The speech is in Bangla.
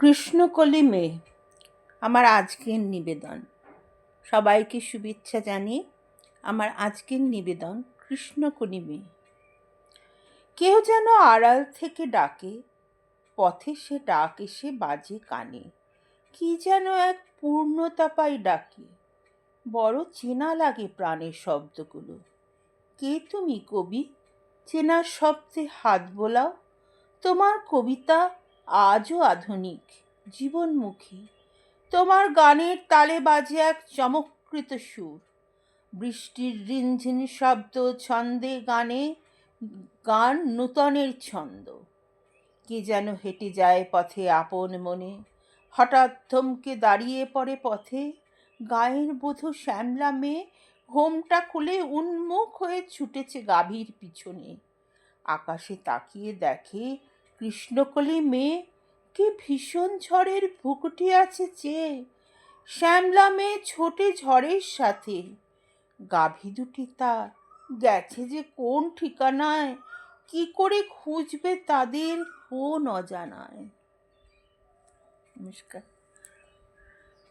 কৃষ্ণকলি মেয়ে আমার আজকের নিবেদন। সবাইকে শুভেচ্ছা জানিয়ে আমার আজকের নিবেদন কৃষ্ণকলি মেয়ে। কেউ যেন আড়াল থেকে ডাকে, পথে সে ডাক এসে বাজে কানে। কি যেন এক পূর্ণতা পাই ডাকে, বড় চেনা লাগে প্রাণের শব্দগুলো। কে তুমি কবি? চেনার শব্দে হাত বোলাও। তোমার কবিতা আজও আধুনিক, জীবনমুখী। তোমার গানের তালে বাজে এক চমৎকৃত সুর। বৃষ্টির রিনঝিন শব্দ ছন্দে গানে গান নূতনের ছন্দ। কে যেন হেঁটে যায় পথে আপন মনে, হঠাৎ থমকে দাঁড়িয়ে পড়ে পথে। গায়ের বধূ শ্যামলা মেয়ে ঘোমটা খুলে উন্মুখ হয়ে ছুটেছে গাভীর পিছনে। আকাশে তাকিয়ে দেখে কৃষ্ণকলি মেয়ে, কি ভীষণ ঝড়ের ভ্রুকুটি আছে চেয়ে। শ্যামলা মেয়ে ছোটে ঝড়ের সাথে, গাভী দুটি তার গেছে যে কোন ঠিকানায়। কি করে খুঁজবে তাদের কোন অজানায়। নমস্কার।